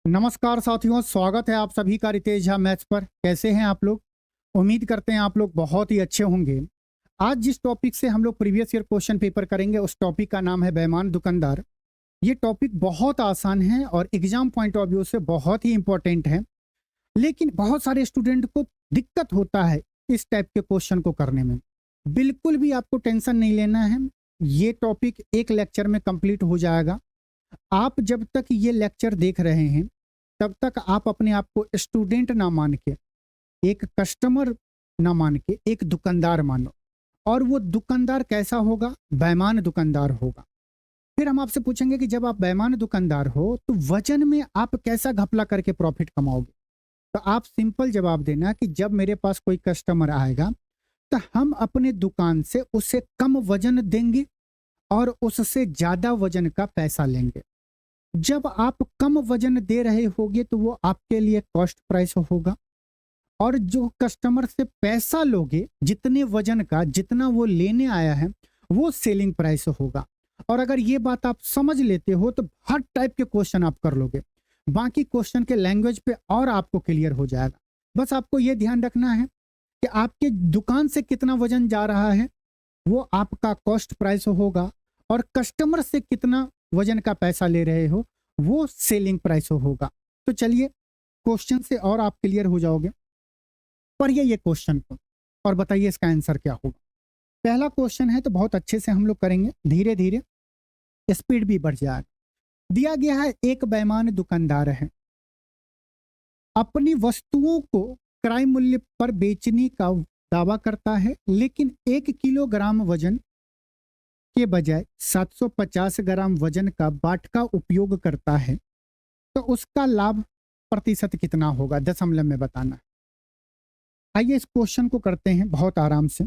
नमस्कार साथियों, स्वागत है आप सभी का रितेश झा मैथ्स पर। कैसे हैं आप लोग? उम्मीद करते हैं आप लोग बहुत ही अच्छे होंगे। आज जिस टॉपिक से हम लोग प्रीवियस ईयर क्वेश्चन पेपर करेंगे उस टॉपिक का नाम है बेईमान दुकानदार। ये टॉपिक बहुत आसान है और एग्जाम पॉइंट ऑफ व्यू से बहुत ही इंपॉर्टेंट है, लेकिन बहुत सारे स्टूडेंट को दिक्कत होता है इस टाइप के क्वेश्चन को करने में। बिल्कुल भी आपको टेंशन नहीं लेना है, ये टॉपिक एक लेक्चर में कंप्लीट हो जाएगा। आप जब तक ये लेक्चर देख रहे हैं तब तक आप अपने आप को स्टूडेंट ना मान के, एक कस्टमर ना मान के एक दुकानदार मानो। और वो दुकानदार कैसा होगा? बेईमान दुकानदार होगा। फिर हम आपसे पूछेंगे कि जब आप बेईमान दुकानदार हो तो वजन में आप कैसा घपला करके प्रॉफिट कमाओगे। तो आप सिंपल जवाब देना कि जब मेरे पास कोई कस्टमर आएगा तो हम अपने दुकान से उसे कम वजन देंगे और उससे ज्यादा वजन का पैसा लेंगे। जब आप कम वजन दे रहे होगे तो वो आपके लिए कॉस्ट प्राइस होगा, और जो कस्टमर से पैसा लोगे जितने वजन का, जितना वो लेने आया है, वो सेलिंग प्राइस होगा। और अगर ये बात आप समझ लेते हो तो हर टाइप के क्वेश्चन आप कर लोगे। बाकी क्वेश्चन के लैंग्वेज पे और आपको क्लियर हो जाएगा। बस आपको ये ध्यान रखना है कि आपके दुकान से कितना वजन जा रहा है वो आपका कॉस्ट प्राइस होगा, और कस्टमर से कितना वजन का पैसा ले रहे हो वो सेलिंग प्राइस होगा। तो चलिए क्वेश्चन से और आप क्लियर हो जाओगे। पढ़िए ये क्वेश्चन को और बताइए इसका आंसर क्या होगा। पहला क्वेश्चन है तो बहुत अच्छे से हम लोग करेंगे, धीरे धीरे स्पीड भी बढ़ जाएगा। दिया गया है एक बेईमान दुकानदार है, अपनी वस्तुओं को क्रय मूल्य पर बेचने का दावा करता है, लेकिन 1 किलोग्राम वजन के बजाय 750 ग्राम वजन का बाट का उपयोग करता है, तो उसका लाभ प्रतिशत कितना होगा? दशमलव में बताना है। आइए इस क्वेश्चन को करते हैं बहुत आराम से।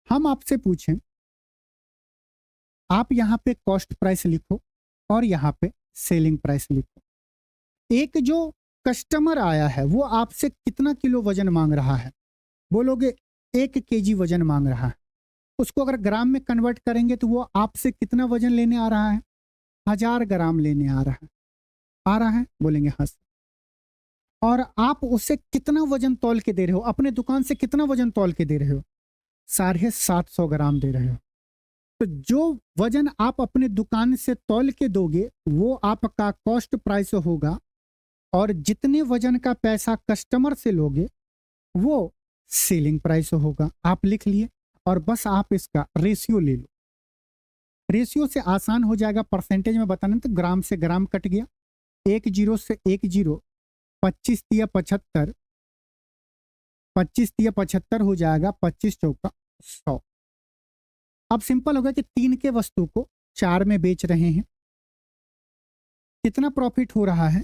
हम आपसे पूछें, आप यहां पे कॉस्ट प्राइस लिखो और यहां पे सेलिंग प्राइस लिखो। एक जो कस्टमर आया है वो आपसे कितना किलो वजन मांग रहा है? बोलोगे 1 केजी वजन मांग रहा है। उसको अगर ग्राम में कन्वर्ट करेंगे तो वो आपसे कितना वजन लेने आ रहा है? 1000 ग्राम लेने आ रहा है। आ रहा है? बोलेंगे हाँ सर। और आप उसे कितना वजन तौल के दे रहे हो? अपने दुकान से कितना वजन तौल के दे रहे हो? 750 ग्राम दे रहे हो। तो जो वजन आप अपने दुकान से तौल के दोगे वो आपका कॉस्ट प्राइस होगा, और जितने वजन का पैसा कस्टमर से लोगे वो सेलिंग प्राइस होगा। आप लिख लिए और बस आप इसका रेशियो ले लो। रेशियो से आसान हो जाएगा, परसेंटेज में बताना तो ग्राम से ग्राम कट गया, 1 जीरो से 1 जीरो, 25 तिया 75, 25 तिया 75 हो जाएगा, 25 चौका 100। अब सिंपल होगा कि 3 के वस्तु को 4 में बेच रहे हैं। कितना प्रॉफिट हो रहा है?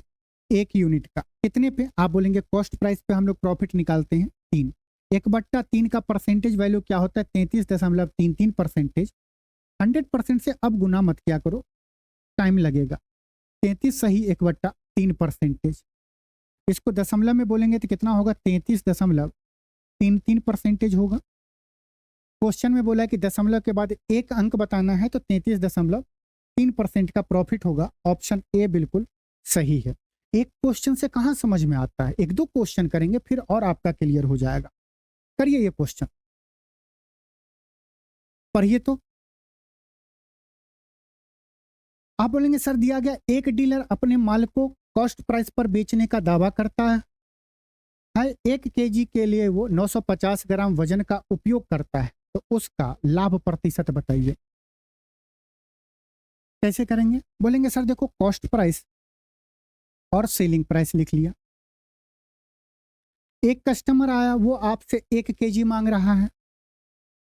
1 यूनिट का। कितने पे? आप बोलेंगे कॉस्ट प्राइस पे हम लोग प्रॉफिट निकालते हैं 3। 1/3 का परसेंटेज वैल्यू क्या होता है? 33.33%। 100% से अब गुना मत क्या करो, टाइम लगेगा। 33 सही 1/3%। इसको दशमलव में बोलेंगे तो कितना होगा? 33.33% होगा। क्वेश्चन में बोला है कि दशमलव के बाद एक अंक बताना है, तो 33.3% का प्रॉफिट होगा। ऑप्शन ए बिल्कुल सही है। एक क्वेश्चन से कहां समझ में आता है, 1-2 क्वेश्चन करेंगे फिर और आपका क्लियर हो जाएगा। करिए ये क्वेश्चन, पढ़िए तो। आप बोलेंगे सर दिया गया एक डीलर अपने माल को कॉस्ट प्राइस पर बेचने का दावा करता है, 1 केजी के लिए वो 950 ग्राम वजन का उपयोग करता है, तो उसका लाभ प्रतिशत बताइए। कैसे करेंगे? बोलेंगे सर देखो, कॉस्ट प्राइस और सेलिंग प्राइस लिख लिया। एक कस्टमर आया, वो आपसे 1 केजी मांग रहा है।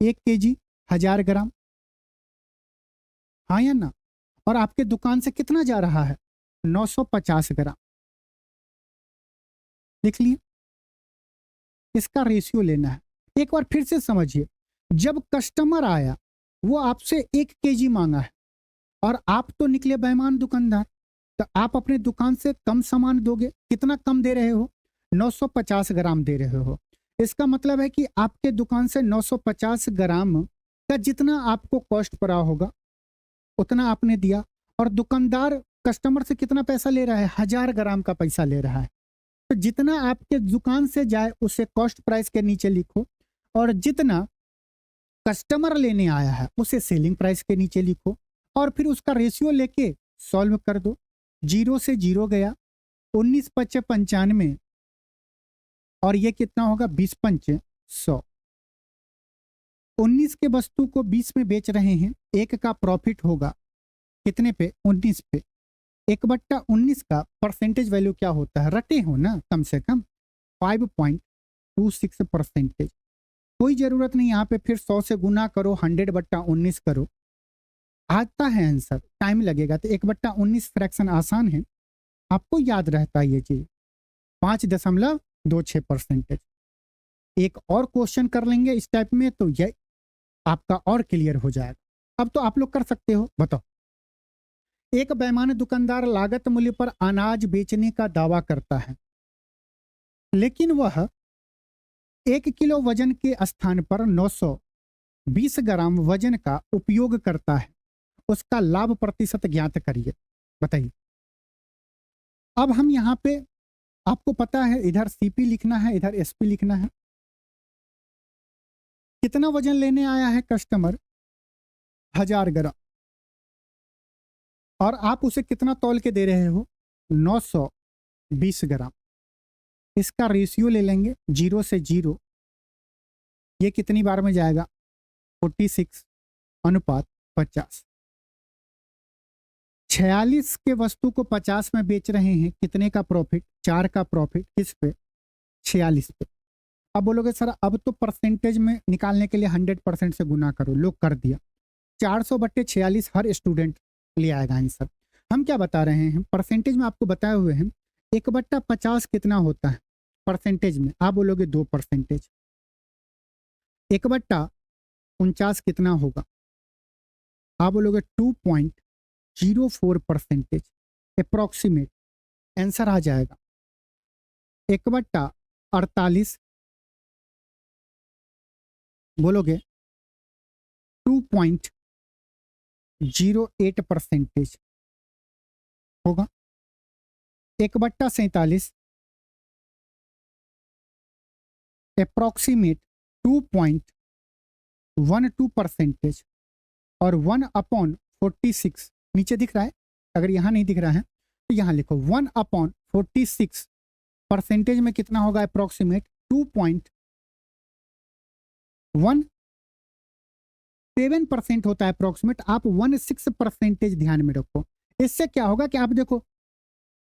1 केजी 1000 ग्राम, हाँ या ना? और आपके दुकान से कितना जा रहा है? 950 ग्राम। लिख लिए। इसका रेशियो लेना है। एक बार फिर से समझिए, जब कस्टमर आया वो आपसे 1 केजी मांगा है, और आप तो निकले बेईमान दुकानदार, तो आप अपने दुकान से कम सामान दोगे। कितना कम दे रहे हो? 950 ग्राम दे रहे हो। इसका मतलब है कि आपके दुकान से 950 ग्राम का जितना आपको कॉस्ट पड़ा होगा उतना आपने दिया, और दुकानदार कस्टमर से कितना पैसा ले रहा है, 1000 ग्राम का पैसा ले रहा है। तो जितना आपके दुकान से जाए उसे कॉस्ट प्राइस के नीचे लिखो, और जितना कस्टमर लेने आया है उसे सेलिंग प्राइस के नीचे लिखो, और फिर उसका रेशियो लेके सॉल्व कर दो। 0 से 0 गया, 19 पच्चे 95, और ये कितना होगा, 20 पंचे 100। 19 के वस्तु को 20 में बेच रहे हैं, एक का प्रॉफिट होगा कितने पे, 19 पे। 1/19 का परसेंटेज वैल्यू क्या होता है, रटे हो ना, कम से कम 5.26%। कोई जरूरत नहीं यहाँ पे फिर 100 से गुना करो, 100/19 करो, आता है आंसर, टाइम लगेगा। तो 1/19 फ्रैक्शन आसान है, आपको याद रहता है ये चीज, 5.26%। एक और क्वेश्चन कर लेंगे इस टाइप में, तो ये आपका और क्लियर हो जाएगा। अब तो आप लोग कर सकते हो, बताओ। एक बेईमान दुकानदार लागत मूल्य पर अनाज बेचने का दावा करता है, लेकिन वह 1 किलो वजन के स्थान पर 920 ग्राम वजन का उपयोग करता है, उसका लाभ प्रतिशत ज्ञात करिए, बताइए। अब हम यहां पे, आपको पता है इधर सीपी लिखना है, इधर एसपी लिखना है। कितना वजन लेने आया है कस्टमर, 1000 ग्राम, और आप उसे कितना तौल के दे रहे हो, 920 ग्राम। इसका रेशियो ले लेंगे 0 से 0, ये कितनी बार में जाएगा, 46/50। 46 के वस्तु को 50 में बेच रहे हैं, कितने का प्रॉफिट, 4 का प्रॉफिट, किस पे, 46 पे। अब बोलोगे सर अब तो परसेंटेज में निकालने के लिए 100% से गुना करो, लोग कर दिया। 400/46 हर स्टूडेंट ले आएगा आंसर। हम क्या बता रहे हैं, परसेंटेज में आपको बताए हुए हैं। 1/50 कितना होता है परसेंटेज में, आप बोलोगे 2%। 1/49 कितना होगा, आप बोलोगे 2.04%। अप्रोक्सीमेट आंसर आ जाएगा। 1/48 बोलोगे 2.08% होगा। 1/47 अप्रोक्सीमेट 2.12%, और 1/46 नीचे दिख रहा है, अगर यहां नहीं दिख रहा है तो यहां लिखो 1/46 परसेंटेज में कितना होगा, अप्रोक्सीमेट 2.17% होता है अप्रोक्सीमेट। आप 16% ध्यान में रखो। इससे क्या होगा कि आप देखो,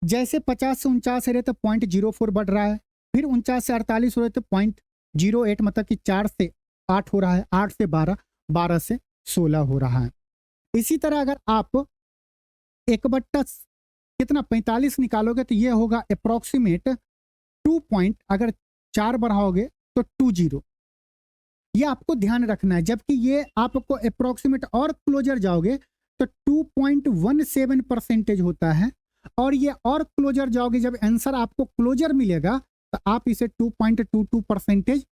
जैसे 50 से 49 रहे तो 0.04 बढ़ रहा है, फिर 49 से 48 हो रहे तो 0.08, मतलब कि 4 से 8 हो रहा है, 8 से 12, 12 से 16 हो रहा है। इसी तरह अगर आप 1/45 निकालोगे तो ये होगा अप्रोक्सीमेट 2. अगर 4 बढ़ाओगे तो 20। ये आपको ध्यान रखना है। जबकि ये आपको अप्रोक्सीमेट और क्लोजर जाओगे तो 2.17% होता है, और ये और क्लोजर जाओगे जब आंसर आपको क्लोजर मिलेगा तो आप इसे 2.22%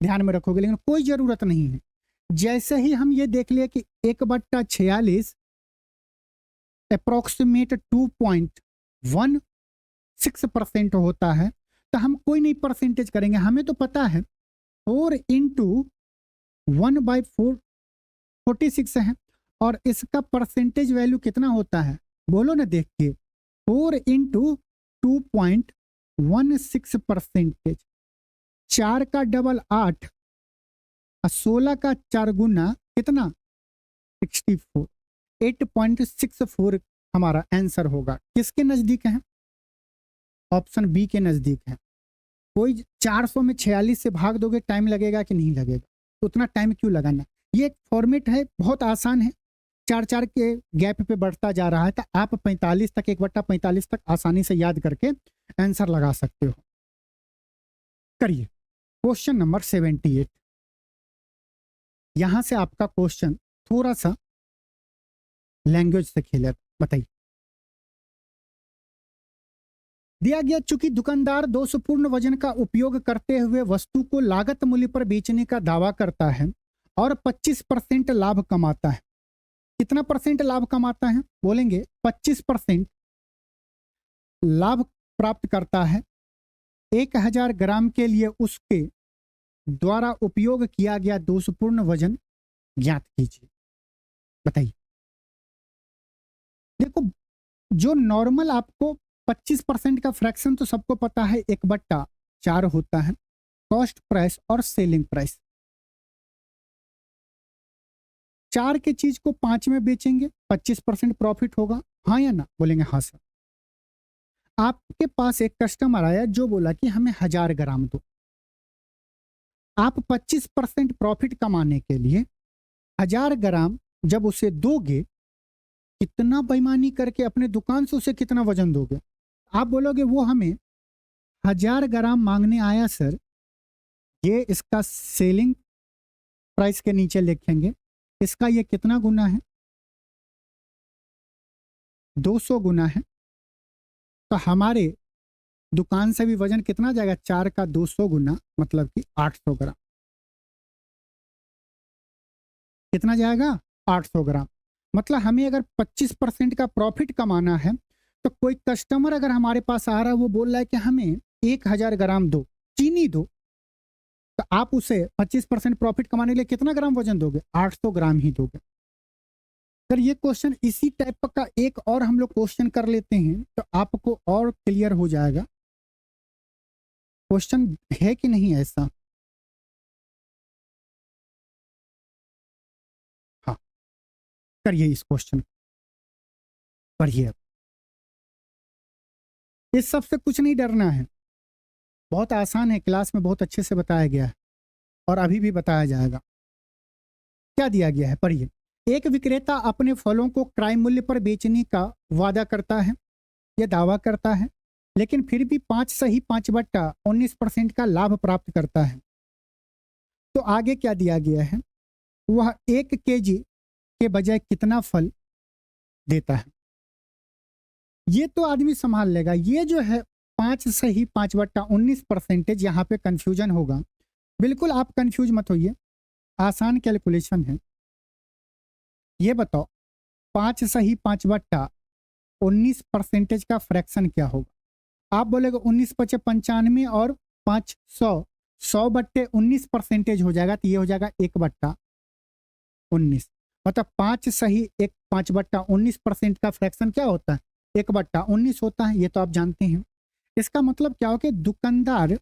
ध्यान में रखोगे। लेकिन कोई जरूरत नहीं है। जैसे ही हम ये देख लिए कि 1/46 अप्रोक्सीमेट 2.16% होता है, तो हम कोई नहीं परसेंटेज करेंगे। हमें तो पता है 4 × 1/46 है, और इसका परसेंटेज वैल्यू कितना होता है, बोलो ना देख के, 4 × 2.16%। 4 का डबल 8, 16 का 4 गुना कितना, 64। 8.64 हमारा आंसर होगा। किसके नजदीक है, ऑप्शन बी के नजदीक है। कोई 400 में 46 से भाग दोगे, टाइम लगेगा कि नहीं लगेगा, तो उतना टाइम क्यों लगाना। ये एक फॉर्मेट है, बहुत आसान है, 4-4 के गैप पे बढ़ता जा रहा है। तो आप 45 तक, 1/45 तक आसानी से याद करके आंसर लगा सकते हो। करिए क्वेश्चन नंबर 78। यहां से आपका क्वेश्चन थोड़ा सा लैंग्वेज से खेला, बताइए। दिया गया, चूंकि दुकानदार दोषपूर्ण वजन का उपयोग करते हुए वस्तु को लागत मूल्य पर बेचने का दावा करता है और 25% लाभ कमाता है, कितना परसेंट लाभ कमाता है? बोलेंगे 25% लाभ प्राप्त करता है 1000 ग्राम के लिए उसके द्वारा उपयोग किया गया दोषपूर्ण वजन ज्ञात कीजिए। बताइए। देखो, जो नॉर्मल आपको 25% का फ्रैक्शन तो सबको पता है 1/4 होता है, कॉस्ट प्राइस और सेलिंग प्राइस। 4 के चीज को 5 में बेचेंगे, 25% प्रॉफिट होगा, हाँ या ना? बोलेंगे हाँ सर। आपके पास एक कस्टमर आया जो बोला कि हमें 1000 ग्राम दो। आप 25% प्रॉफिट कमाने के लिए 1000 ग्राम जब उसे दोगे, कितना बेईमानी करके अपने दुकान से उसे कितना वजन दोगे? आप बोलोगे वो हमें 1000 ग्राम मांगने आया सर, ये इसका सेलिंग प्राइस के नीचे लिखेंगे, इसका ये कितना गुना है? 200 गुना है। तो हमारे दुकान से भी वजन कितना जाएगा? 4 का 200 गुना मतलब कि 800 ग्राम। कितना जाएगा? 800 ग्राम। मतलब हमें अगर 25% का प्रॉफिट कमाना है तो कोई कस्टमर अगर हमारे पास आ रहा है, वो बोल रहा है कि हमें 1000 ग्राम दो, चीनी दो, तो आप उसे 25% प्रॉफिट कमाने के लिए कितना ग्राम वजन दोगे? 800 ग्राम ही दोगे। सर ये क्वेश्चन इसी टाइप का एक और हम लोग क्वेश्चन कर लेते हैं तो आपको और क्लियर हो जाएगा क्वेश्चन है कि नहीं ऐसा। हाँ, करिए इस क्वेश्चन पढ़िए। इस सबसे कुछ नहीं डरना है, बहुत आसान है, क्लास में बहुत अच्छे से बताया गया है और अभी भी बताया जाएगा। क्या दिया गया है पढ़िए। एक विक्रेता अपने फलों को क्रय मूल्य पर बेचने का वादा करता है, यह दावा करता है, लेकिन फिर भी 5/19% का लाभ प्राप्त करता है। तो आगे क्या दिया गया है? वह 1 केजी के बजाय कितना फल देता है? ये तो आदमी संभाल लेगा। ये जो है 5/19%, यहाँ पे कंफ्यूजन होगा। बिल्कुल आप कंफ्यूज मत होइए, आसान कैलकुलेशन है। ये बताओ 5/19% का फ्रैक्शन क्या होगा? आप बोलेगे 19/95 और 500, 100/19% हो जाएगा, तो ये हो जाएगा 1/19। मतलब 5/19% का फ्रैक्शन क्या होता है? 1/19 होता है, ये तो आप जानते हैं। इसका मतलब क्या हो कि दुकानदार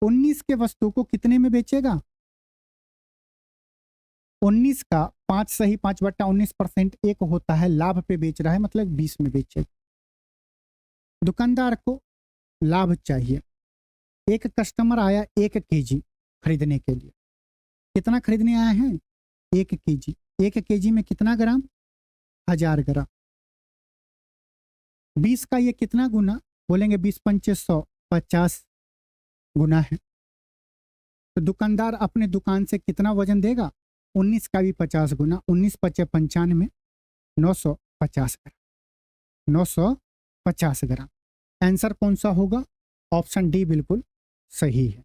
19 के वस्तु को कितने में बेचेगा? 19 का 5/19% एक होता है, लाभ पे बेच रहा है, मतलब 20 में बेचेगा। दुकानदार को लाभ चाहिए। एक कस्टमर आया 1 केजी खरीदने के लिए। कितना खरीदने आया है? 1 केजी। 1 केजी में कितना ग्राम? 1000 ग्राम। 20 का ये कितना गुना? बोलेंगे 20×5 = 50 गुना है। तो दुकानदार अपने दुकान से कितना वजन देगा? 19 का भी 50 गुना, 19×5 = 95, 950 ग्राम। 950 ग्राम। आंसर कौन सा होगा? ऑप्शन डी बिल्कुल सही है।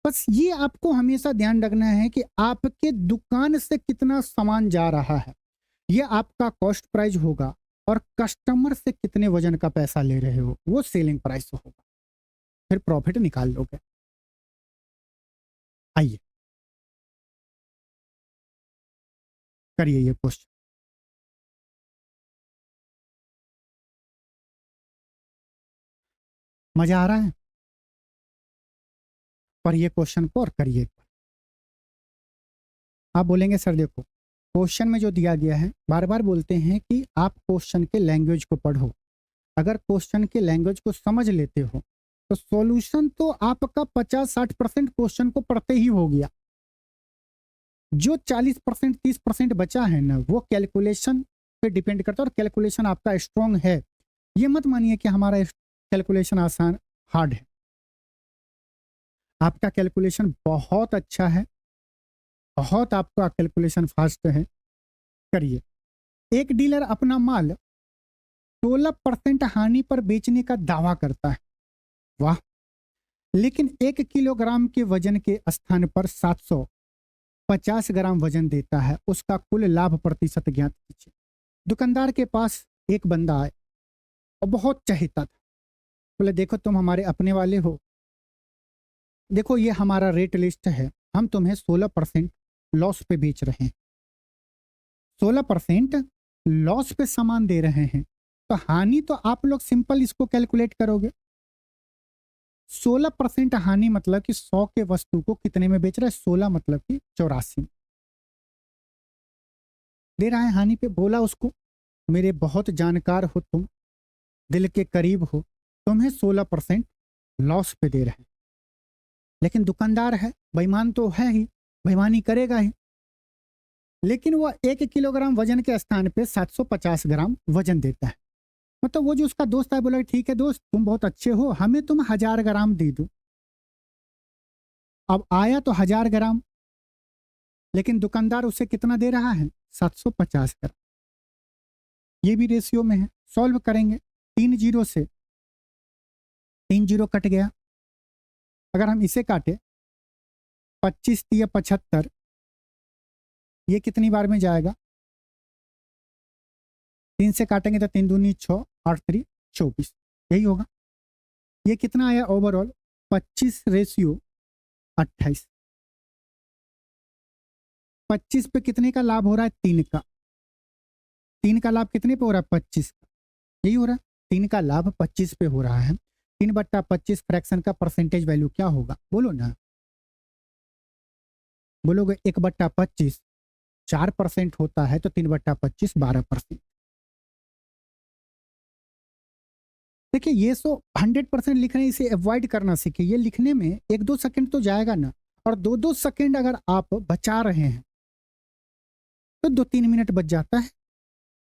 बस ये आपको हमेशा ध्यान रखना है कि आपके दुकान से कितना सामान जा रहा है, ये आपका कॉस्ट प्राइस होगा, और कस्टमर से कितने वजन का पैसा ले रहे हो वो सेलिंग प्राइस होगा। फिर प्रॉफिट निकाल लोगे। आइए करिए ये क्वेश्चन। मजा आ रहा है? पढ़िए क्वेश्चन को और करिए। आप बोलेंगे सर देखो क्वेश्चन में जो दिया गया है, बार बार बोलते हैं कि आप क्वेश्चन के लैंग्वेज को पढ़ो। अगर क्वेश्चन के लैंग्वेज को समझ लेते हो तो सॉल्यूशन तो आपका 50-60% क्वेश्चन को पढ़ते ही हो गया। जो 40% 30% बचा है ना, वो कैलकुलेशन पे डिपेंड करता है, और कैलकुलेशन आपका स्ट्रॉन्ग है। ये मत मानिए कि हमारा कैलकुलेशन आसान हार्ड है। आपका कैलकुलेशन बहुत अच्छा है, बहुत आपका कैलकुलेशन फास्ट है। करिए। एक डीलर अपना माल 16% हानि पर बेचने का दावा करता है। वाह। लेकिन 1 किलोग्राम के वजन के स्थान पर 700 50 ग्राम वजन देता है, उसका कुल लाभ प्रतिशत ज्ञात कीजिए। दुकानदार के पास एक बंदा आए और बहुत चाहता था, बोले देखो तुम हमारे अपने वाले हो, देखो ये हमारा रेट लिस्ट है, हम तुम्हें 16% लॉस पे बेच रहे हैं, 16% लॉस पे सामान दे रहे हैं, तो हानि तो आप लोग सिंपल इसको कैलकुलेट करोगे। 16% हानि मतलब कि 100 के वस्तु को कितने में बेच रहा है, 16 मतलब कि 84 दे रहा है हानि पे। बोला उसको मेरे बहुत जानकार हो तुम, दिल के करीब हो, तुम्हें 16% लॉस पे दे रहे हैं। लेकिन दुकानदार है, बेईमान तो है ही, बेईमानी करेगा ही, लेकिन वह 1 किलोग्राम वजन के स्थान पे 750 ग्राम वजन देता है। मतलब वो जो उसका दोस्त है बोला ठीक है दोस्त तुम बहुत अच्छे हो, हमें तुम 1000 ग्राम दे दो। अब आया तो 1000 ग्राम, लेकिन दुकानदार उसे कितना दे रहा है, 750 ग्राम। ये भी रेशियो में है, सॉल्व करेंगे। 3 जीरो से 3 जीरो कट गया, अगर हम इसे काटे 25 या 75, ये कितनी बार में जाएगा, 3 से काटेंगे तो 3 दूनी 6, 8 3 24, यही होगा। ये कितना आया ओवरऑल, 25 रेशियो 28। 25 पे कितने का लाभ हो रहा है, 3 का। 3 का लाभ कितने पे हो रहा है, 25 का, यही हो रहा है। 3 का लाभ 25 पे हो रहा है। 3/25 फ्रैक्शन का परसेंटेज वैल्यू क्या होगा, बोलो ना, बोलोगे 1/25 4% होता है, तो 3/25 12%। देखिए ये 100% लिख रहे हैं, इसे अवॉइड करना सीखिए। ये लिखने में 1-2 सेकंड तो जाएगा ना, और 2-2 सेकंड अगर आप बचा रहे हैं तो 2-3 मिनट बच जाता है।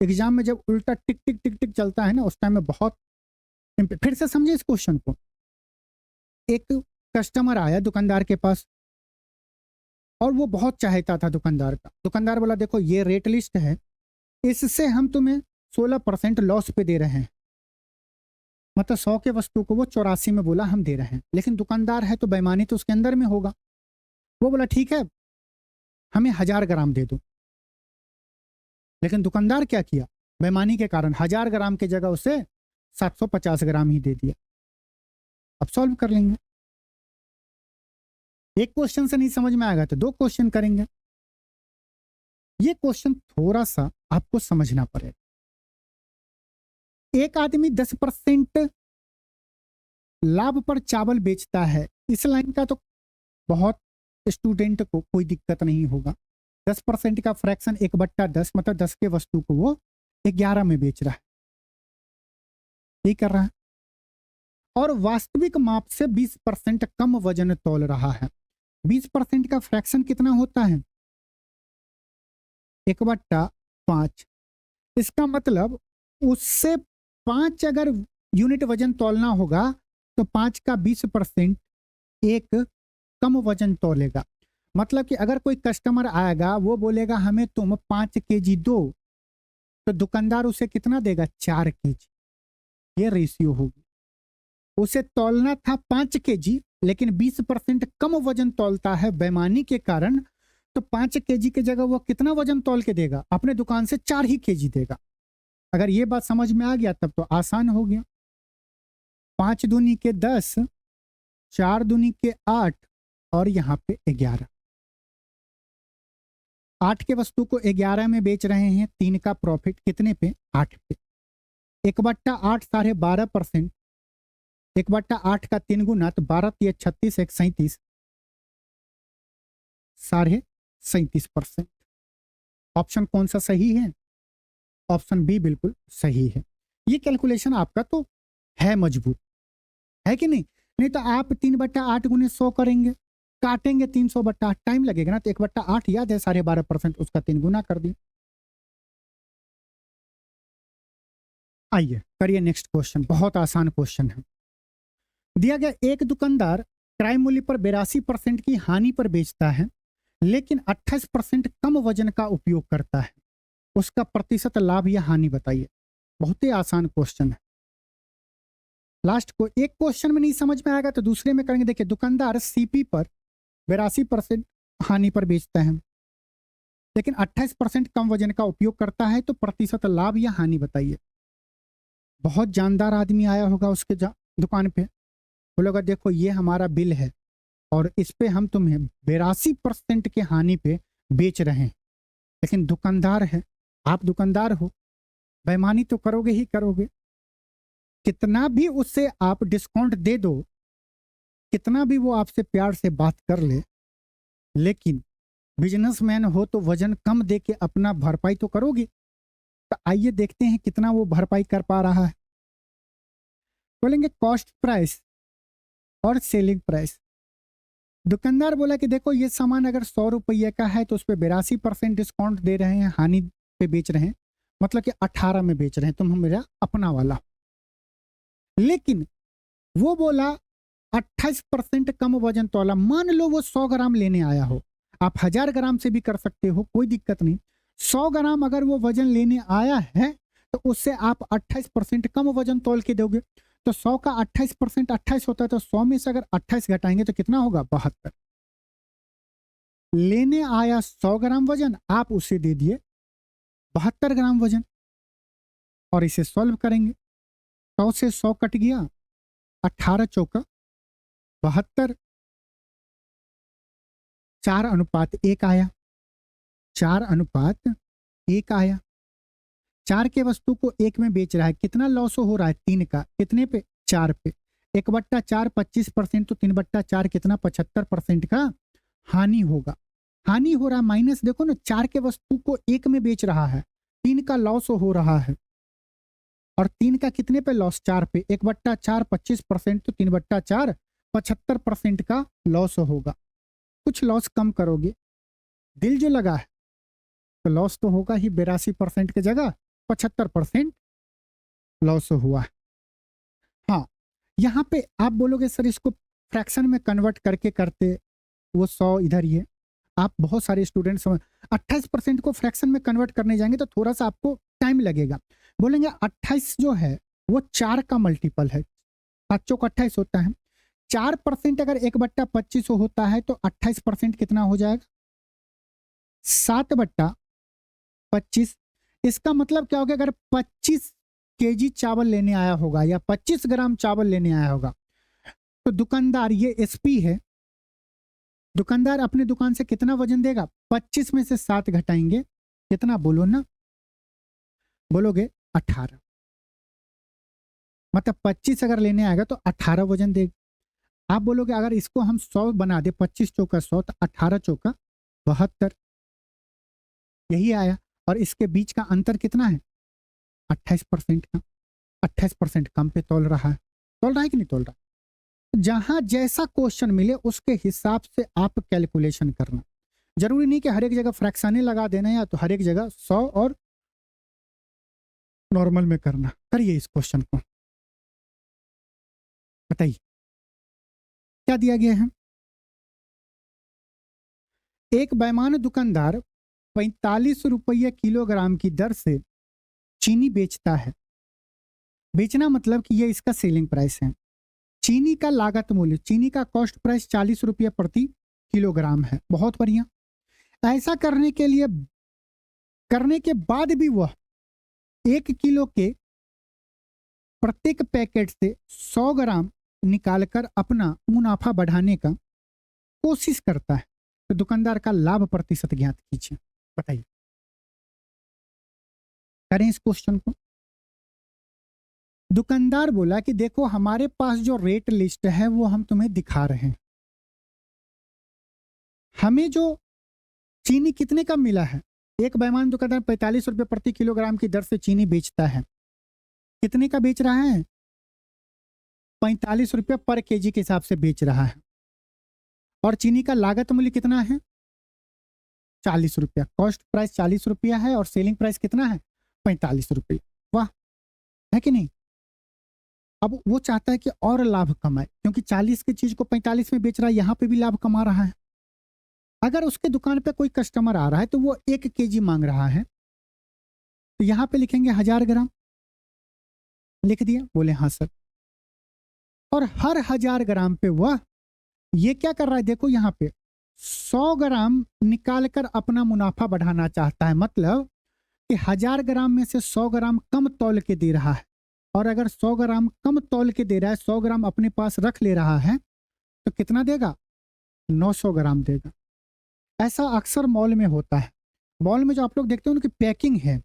एग्जाम में जब उल्टा टिक टिक टिक टिक चलता है ना, उस टाइम में बहुत। फिर से समझे इस क्वेश्चन को। एक कस्टमर आया दुकानदार के पास और वो बहुत चाहता था दुकानदार का। दुकानदार बोला देखो ये रेट लिस्ट है, इससे हम तुम्हें 16% लॉस पे दे रहे हैं। मतलब 100 के वस्तु को वो 84 में बोला हम दे रहे हैं, लेकिन दुकानदार है तो बेईमानी तो उसके अंदर में होगा। वो बोला ठीक है हमें 1000 ग्राम दे दो, लेकिन दुकानदार क्या किया, बेईमानी के कारण 1000 ग्राम की जगह उसे 750 ग्राम ही दे दिया। अब सॉल्व कर लेंगे। एक क्वेश्चन से नहीं समझ में आएगा तो 2 क्वेश्चन करेंगे। ये क्वेश्चन थोड़ा सा आपको समझना पड़ेगा। एक आदमी 10% लाभ पर चावल बेचता है, इस लाइन का तो बहुत स्टूडेंट को कोई दिक्कत नहीं होगा। 10% का फ्रैक्शन 1/10 मतलब 10 के वस्तु को वो 11 में बेच रहा है, यही कर रहा है। और वास्तविक माप से 20% कम वजन तौल रहा है। 20% का फ्रैक्शन कितना होता है, 1/5। इसका मतलब उससे 5 अगर यूनिट वजन तौलना होगा तो 5 का 20% एक कम वजन तौलेगा। मतलब कि अगर कोई कस्टमर आएगा वो बोलेगा हमें तुम 5 केजी दो, तो दुकानदार उसे कितना देगा, 4 केजी। ये रेशियो होगी। उसे तौलना था 5 केजी, लेकिन 20% कम वजन तौलता है बेईमानी के कारण, तो 5 केजी की जगह वो कितना वजन तौल के देगा, अपने दुकान से 4 ही केजी देगा। अगर ये बात समझ में आ गया तब तो आसान हो गया। 5 दूनी के 10, 4 दूनी के 8 और यहाँ पे 11। 8 के वस्तु को 11 में बेच रहे हैं, 3 का प्रॉफिट कितने पे, 8 पे। 1/8 12%, 1/8 का 3 गुना, तो 12 या 36 1 37, 37.5%। ऑप्शन कौन सा सही है, ऑप्शन बी बिल्कुल सही है। ये कैलकुलेशन आपका तो है मजबूत, है कि नहीं। नहीं तो आप 3/8 गुने 100 करेंगे, काटेंगे 300/8, टाइम लगेगा ना। तो 1/8 याद है 12.5%, उसका 3 गुना कर दिए। आइए करिए नेक्स्ट क्वेश्चन, बहुत आसान क्वेश्चन है। दिया गया एक दुकानदार क्रय मूल्य पर 82% की हानि पर बेचता है, लेकिन 28% कम वजन का उपयोग करता है, उसका प्रतिशत लाभ या हानि बताइए। बहुत ही आसान क्वेश्चन है। लास्ट को एक क्वेश्चन में नहीं समझ में आएगा तो दूसरे में करेंगे। देखिए दुकानदार सीपी पर 82% हानि पर बेचता है, लेकिन 28% कम वजन का उपयोग करता है, तो प्रतिशत लाभ या हानि बताइए। बहुत जानदार आदमी आया होगा उसके दुकान पे, बोलेगा देखो ये हमारा बिल है और इस पे हम तुम्हें 82% के हानि पे बेच रहे हैं। लेकिन दुकानदार है, आप दुकानदार हो, बेईमानी तो करोगे ही करोगे। कितना भी उससे आप डिस्काउंट दे दो, कितना भी वो आपसे प्यार से बात कर ले, लेकिन बिजनेसमैन हो तो वजन कम दे के अपना भरपाई तो करोगे। तो आइए देखते हैं कितना वो भरपाई कर पा रहा है। बोलेंगे कॉस्ट प्राइस और सेलिंग प्राइस। दुकानदार बोला कि देखो ये सामान अगर 100 रुपये का है तो उस पर 82% डिस्काउंट दे रहे हैं, हानि पे बेच रहे हैं, मतलब कि 18 में बेच रहे हैं, तुम मेरा अपना वाला। लेकिन वो बोला 28% कम वजन तोला। मान लो वो 100 ग्राम लेने आया हो, आप 1000 ग्राम से भी कर सकते हो, कोई दिक्कत नहीं। 100 ग्राम अगर वो वजन लेने आया है तो उससे आप 28% कम वजन तोल के दोगे। तो 100 का 28% 28 होता है, तो 100 में से अगर 28 घटाएंगे तो कितना होगा? 72। लेने आया 100 ग्राम वजन, आप उसे दे दिए 72 ग्राम वजन। और इसे सॉल्व करेंगे, 100 से 100 कट गया, 18 चौका 72, 4:1 आया, 4:1 आया। 4 के वस्तु को 1 में बेच रहा है, कितना लॉस हो रहा है? 3 का। कितने पे? 4 पे। 1/4 25%, तो 3/4 कितना? 75% का हानि होगा। हानि हो रहा माइनस, देखो ना, 4 के वस्तु को 1 में बेच रहा है, 3 का लॉस हो रहा है। और 3 का कितने पे लॉस? 4 पे। 1/4 25%, तो 3/4 75% का लॉस होगा। कुछ लॉस कम करोगे, दिल जो लगा है तो लॉस तो होगा ही। 82% की जगह 75% लॉस हुआ है। हाँ, यहाँ पे आप बोलोगे सर इसको फ्रैक्शन में कन्वर्ट करके करते, वो 100 इधर ही है। आप बहुत सारे स्टूडेंट्स 28% को फ्रैक्शन में कन्वर्ट करने जाएंगे तो थोड़ा सा आपको टाइम लगेगा। बोलेंगे 28 जो है वो 4 का मल्टीपल है, 7 चौक 28 होता है। 4% अगर 1/25 होता है तो 28% कितना हो जाएगा? 7/25। इसका मतलब क्या हो गया? अगर 25 केजी चावल लेने आया होगा या 25 ग्राम चावल लेने आया होगा, तो दुकानदार, ये एसपी है, दुकानदार अपने दुकान से कितना वजन देगा? 25 में से 7 घटाएंगे, कितना बोलो ना? बोलोगे 18। मतलब 25 अगर लेने आएगा तो 18 वजन देगा। आप बोलोगे अगर इसको हम 100 बना दे, 25 चौका 100, तो 18 चौका 72, यही आया। और इसके बीच का अंतर कितना है? 28% का। 28% कम पे तोल रहा है, तोल रहा है कि नहीं तोल रहा? जहां जैसा क्वेश्चन मिले उसके हिसाब से आप कैलकुलेशन करना। जरूरी नहीं कि हर एक जगह फ्रैक्शने लगा देना या तो हर एक जगह 100 और नॉर्मल में करना। करिए इस क्वेश्चन को, बताइए क्या दिया गया है। एक बेईमान दुकानदार 45 रुपये किलोग्राम की दर से चीनी बेचता है। बेचना मतलब कि ये इसका सेलिंग प्राइस है। चीनी का लागत मूल्य, चीनी का कॉस्ट प्राइस 40 रुपये प्रति किलोग्राम है। बहुत बढ़िया। ऐसा करने के बाद भी वह 1 किलो के प्रत्येक पैकेट से 100 ग्राम निकालकर अपना मुनाफा बढ़ाने का कोशिश करता है। तो दुकानदार का लाभ प्रतिशत ज्ञात कीजिए, बताइए। करें इस क्वेश्चन को। दुकानदार बोला कि देखो हमारे पास जो रेट लिस्ट है वो हम तुम्हें दिखा रहे हैं। हमें जो चीनी कितने का मिला है? एक बेईमान दुकानदार 45 रुपये प्रति किलोग्राम की दर से चीनी बेचता है। कितने का बेच रहा है? 45 रुपये पर केजी के हिसाब से बेच रहा है। और चीनी का लागत मूल्य कितना है? 40 रुपया। कॉस्ट प्राइस 40 रुपया है और सेलिंग प्राइस कितना है? 45 रुपये। वाह, है कि नहीं? अब वो चाहता है कि और लाभ कमाए, क्योंकि 40 की चीज को 45 में बेच रहा है, यहां पे भी लाभ कमा रहा है। अगर उसके दुकान पे कोई कस्टमर आ रहा है तो वो 1 केजी मांग रहा है, तो यहां पे लिखेंगे 1000 ग्राम। लिख दिया? बोले हाँ सर। और हर 1000 ग्राम पे वह ये क्या कर रहा है? देखो यहाँ पे 100 ग्राम निकालकर अपना मुनाफा बढ़ाना चाहता है, मतलब कि 1000 ग्राम में से 100 ग्राम कम तौल के दे रहा है, और अगर 100 ग्राम कम तौल के दे रहा है, 100 ग्राम अपने पास रख ले रहा है, तो कितना देगा? 900 ग्राम देगा। ऐसा अक्सर मॉल में होता है। मॉल में जो आप लोग देखते हो उनकी पैकिंग है,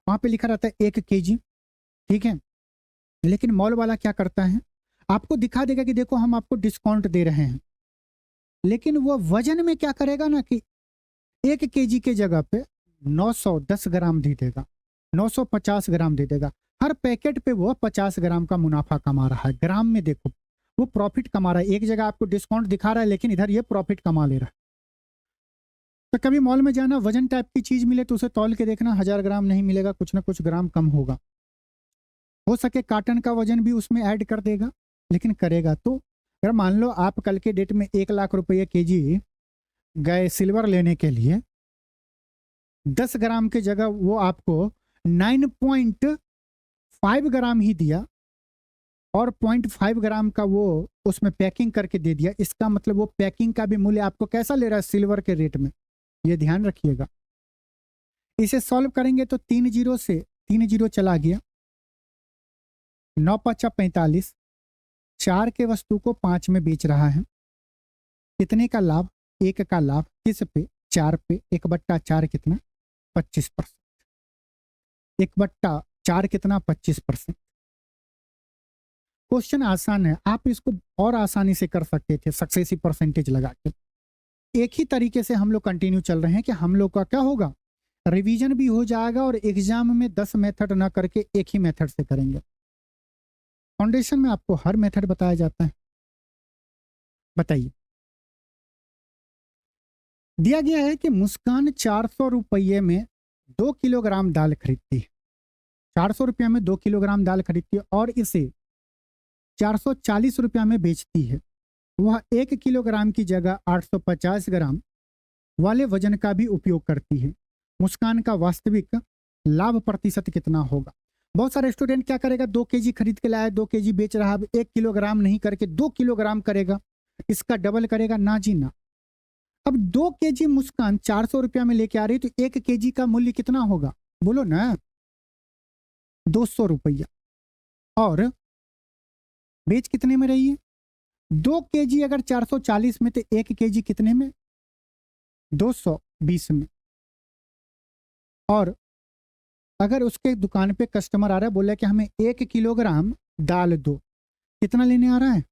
वहां पे लिखा रहता है 1 kg, ठीक है, लेकिन मॉल वाला क्या करता है, आपको दिखा देगा कि देखो हम आपको डिस्काउंट दे रहे हैं, लेकिन वो वजन में क्या करेगा ना कि 1 kg के जगह पे 910 ग्राम दे देगा, 950 ग्राम दे देगा। हर पैकेट पे वो 50 ग्राम का मुनाफा कमा रहा है। ग्राम में देखो वो प्रॉफिट कमा रहा है। एक जगह आपको डिस्काउंट दिखा रहा है, लेकिन इधर ये प्रॉफिट कमा ले रहा है। तो कभी मॉल में जाना, वजन टाइप की चीज मिले तो उसे तौल के देखना, 1000 ग्राम नहीं मिलेगा, कुछ ना कुछ ग्राम कम होगा। हो सके काटन का वजन भी उसमें ऐड कर देगा, लेकिन करेगा तो। अगर मान लो आप कल के डेट में 1 लाख रुपये केजी गए सिल्वर लेने के लिए, 10 ग्राम की जगह वो आपको 9.5 ग्राम ही दिया, और 0.5 ग्राम का वो उसमें पैकिंग करके दे दिया, इसका मतलब वो पैकिंग का भी मूल्य आपको कैसा ले रहा है? सिल्वर के रेट में। ये ध्यान रखिएगा। इसे सॉल्व करेंगे तो 3 जीरो से 3 जीरो चला गया, 9 पचा 45, 4 के वस्तु को 5 में बेच रहा है। कितने का लाभ? 1 का लाभ। किस पे? 4 पे। 1/4 कितना? 25%। 1/4 कितना? 25%। क्वेश्चन आसान है, आप इसको और आसानी से कर सकते थे सक्सेसिव परसेंटेज लगा के। एक ही तरीके से हम लोग कंटिन्यू चल रहे हैं कि हम लोग का क्या होगा, रिवीजन भी हो जाएगा और एग्जाम में 10 मेथड ना करके एक ही मेथड से करेंगे। फाउंडेशन में आपको हर मेथड बताया जाता है। बताइए। दिया गया है कि मुस्कान 400 रुपये में 2 किलोग्राम दाल खरीदती है। 400 रुपये में 2 किलोग्राम दाल खरीदती है और इसे 440 रुपया में बेचती है। वह 1 किलोग्राम की जगह 850 ग्राम वाले वजन का भी उपयोग करती है। मुस्कान का वास्तविक लाभ प्रतिशत कितना होगा? बहुत सारे स्टूडेंट क्या करेगा, 2 केजी खरीद के लाया, 2 केजी बेच रहा, अब 1 किलोग्राम नहीं करके 2 किलोग्राम करेगा, इसका डबल करेगा। ना जी ना। अब 2 केजी मुस्कान 400 रुपया में लेके आ रही, तो 1 केजी का मूल्य कितना होगा? बोलो ना, 200 रुपया। और बेच कितने में रही है? 2 केजी अगर 440 में, तो 1 केजी कितने में? 220 में। और अगर उसके दुकान पे कस्टमर आ रहा है, बोला कि हमें 1 किलोग्राम दाल दो, कितना लेने आ रहा है?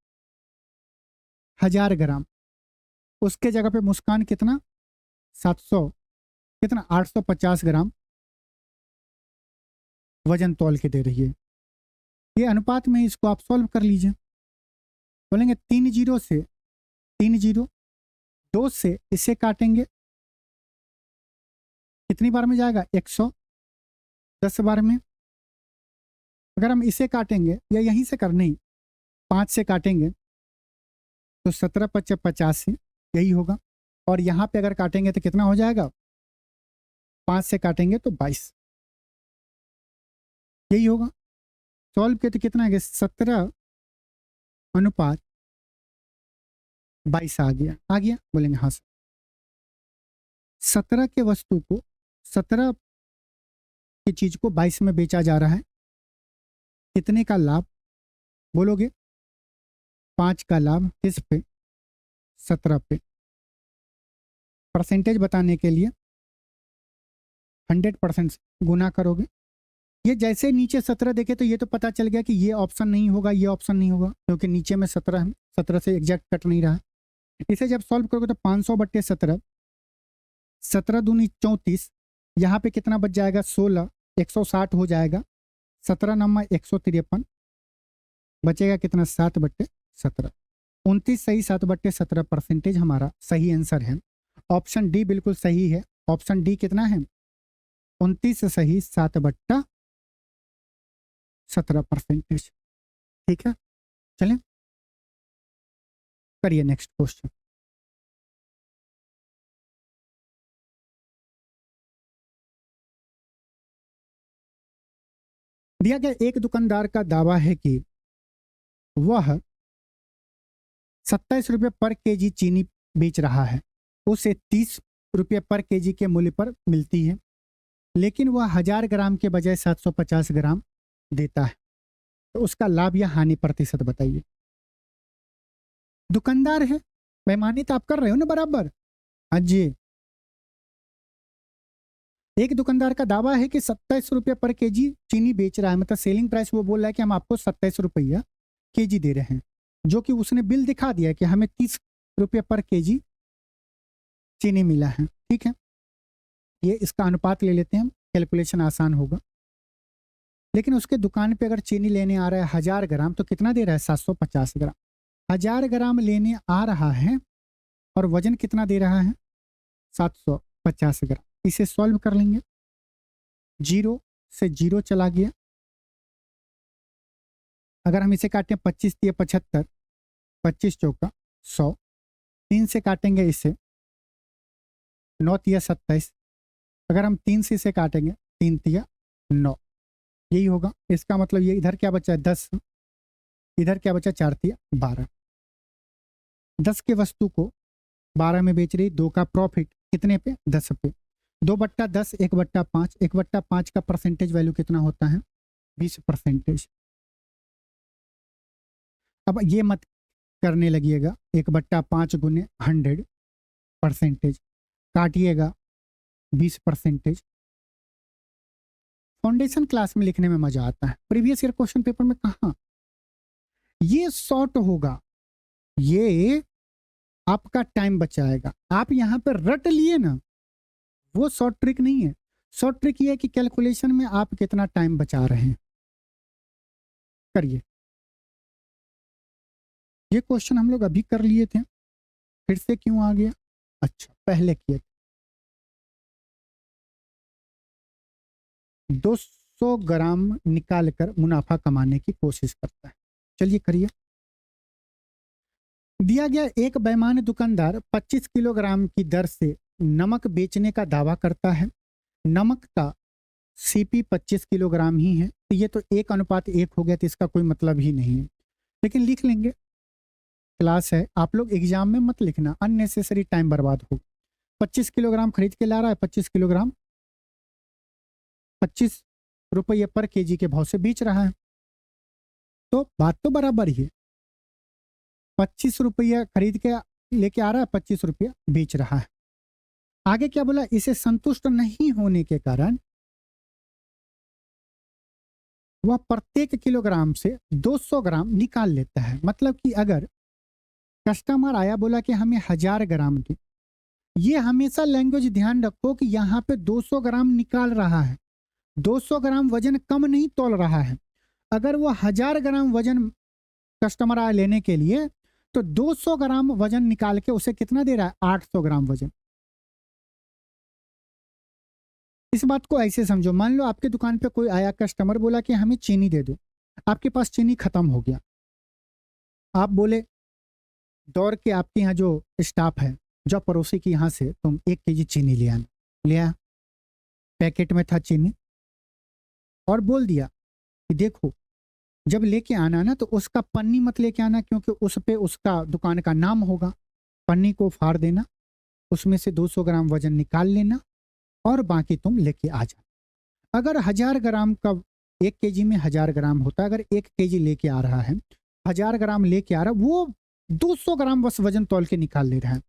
1000 ग्राम। उसके जगह पे मुस्कान कितना? 700, कितना? 850 ग्राम वजन तौल के दे रही है। ये अनुपात में इसको आप सॉल्व कर लीजिए। बोलेंगे 3 जीरो से 3 जीरो, 2 से इसे काटेंगे, कितनी बार में जाएगा? 110 बार में। अगर हम इसे काटेंगे या यहीं से कर नहीं, 5 से काटेंगे तो 17 पच्चे 85, यही होगा। और यहाँ पे अगर काटेंगे तो कितना हो जाएगा? 5 से काटेंगे तो 22, यही होगा। सॉल्व किया तो कितना है? 17:22 आ गया। आ गया? बोलेंगे हाँ सर। 17 के वस्तु को, 17 की चीज को 22 में बेचा जा रहा है, कितने का लाभ? बोलोगे 5 का लाभ। किस पे? 17 पे। परसेंटेज बताने के लिए 100% गुना करोगे। ये जैसे नीचे 17 देखे तो ये तो पता चल गया कि ये ऑप्शन नहीं होगा, ये ऑप्शन नहीं होगा, क्योंकि नीचे में 17 है, 17 से एग्जैक्ट कट नहीं रहा है। इसे जब सॉल्व करोगे तो 500/17, 17 दूनी 34, यहाँ पे कितना बच जाएगा? 16, 160 हो जाएगा। 17 नंबर 153, बचेगा कितना? 7/17। 29 सही, 7/17 परसेंटेज हमारा सही आंसर है। ऑप्शन डी बिल्कुल सही है। ऑप्शन डी कितना है? 29 सही, 7/17%। ठीक है, चलें करिए नेक्स्ट क्वेश्चन। दिया गया एक दुकानदार का दावा है कि वह 27 रुपये पर केजी चीनी बेच रहा है। उसे 30 रुपये पर केजी के मूल्य पर मिलती है, लेकिन वह 1000 ग्राम के बजाय 750 ग्राम देता है, तो उसका लाभ या हानि प्रतिशत बताइए। दुकानदार है, बेईमानी तो आप कर रहे हो ना बराबर। हाँ जी, एक दुकानदार का दावा है कि 27 रुपये पर केजी चीनी बेच रहा है, मतलब सेलिंग प्राइस वो बोल रहा है कि हम आपको 27 रुपया केजी दे रहे हैं, जो कि उसने बिल दिखा दिया कि हमें 30 रुपये पर केजी चीनी मिला है। ठीक है, ये इसका अनुपात ले लेते हैं हम, कैलकुलेशन आसान होगा। लेकिन उसके दुकान पे अगर चीनी लेने आ रहा है 1000 ग्राम, तो कितना दे रहा है? 750 ग्राम। 1000 ग्राम लेने आ रहा है और वजन कितना दे रहा है? 750 ग्राम। इसे सॉल्व कर लेंगे, 0 से 0 चला गया। अगर हम इसे काटें 25 दिए 75, 25 चौका 100, 3 से काटेंगे इसे 9 तिया 27, अगर हम 3 से इसे काटेंगे 3 तिया 9, यही होगा। इसका मतलब ये इधर क्या बचा? 10, इधर क्या बचा? 4 तिया 12। 10 के वस्तु को 12 में बेच रही, 2 का प्रॉफिट कितने पे? 10 पे। 2/10, 1/5, 1/5 का परसेंटेज वैल्यू कितना होता है? 20%। अब ये मत करने लगिएगा 1/5 गुने 100 परसेंटेज, काटिएगा 20%। फाउंडेशन क्लास में लिखने में मजा आता है, प्रीवियस ईयर क्वेश्चन पेपर में कहाँ। ये शॉर्ट होगा, ये आपका टाइम बचाएगा। आप यहाँ पर रट लिए ना, वो शॉर्ट ट्रिक नहीं है। शॉर्ट ट्रिक ये है कि कैलकुलेशन में आप कितना टाइम बचा रहे हैं। करिए, ये क्वेश्चन हम लोग अभी कर लिए थे, फिर से क्यों आ गया? अच्छा, पहले किए थे। 200 ग्राम निकालकर मुनाफा कमाने की कोशिश करता है। चलिए करिए। दिया गया एक बेईमान दुकानदार 25 किलोग्राम की दर से नमक बेचने का दावा करता है। नमक का सीपी 25 किलोग्राम ही है, तो ये तो 1:1 हो गया, तो इसका कोई मतलब ही नहीं है, लेकिन लिख लेंगे। क्लास है, आप लोग एग्जाम में मत लिखना, अननेसेसरी टाइम बर्बाद हो। 25 किलोग्राम खरीद के ला रहा है, 25 किलोग्राम 25 रुपये पर केजी के भाव से बेच रहा है, तो बात तो बराबर ही है। 25 रुपया खरीद के लेके आ रहा है, 25 रुपया बेच रहा है। आगे क्या बोला? इसे संतुष्ट नहीं होने के कारण वह प्रत्येक किलोग्राम से 200 ग्राम निकाल लेता है। मतलब कि अगर कस्टमर आया, बोला कि हमें 1000 ग्राम की, ये हमेशा लैंग्वेज ध्यान रखो कि यहाँ पे 200 ग्राम निकाल रहा है, 200 ग्राम वजन कम नहीं तोल रहा है। अगर वो 1000 ग्राम वजन कस्टमर आया लेने के लिए, तो 200 ग्राम वजन निकाल के उसे कितना दे रहा है? 800 ग्राम वजन। इस बात को ऐसे समझो, मान लो आपके दुकान पे कोई आया कस्टमर, बोला कि हमें चीनी दे दो, आपके पास चीनी खत्म हो गया। आप बोले दौड़ के, आपके यहाँ जो स्टाफ है, जो पड़ोसी के यहाँ से तुम 1 केजी चीनी ले आना। लिया, पैकेट में था चीनी, और बोल दिया कि देखो जब लेके आना ना, तो उसका पन्नी मत लेके आना, क्योंकि उस पे उसका दुकान का नाम होगा। पन्नी को फाड़ देना, उसमें से 200 ग्राम वजन निकाल लेना, और बाकी तुम लेके आ जाना। अगर 1000 ग्राम का, 1 केजी में 1000 ग्राम होता है, अगर 1 केजी लेके आ रहा है, 1000 ग्राम लेके आ रहा है, वो 200 ग्राम बस वजन तौल के निकाल ले रहा है,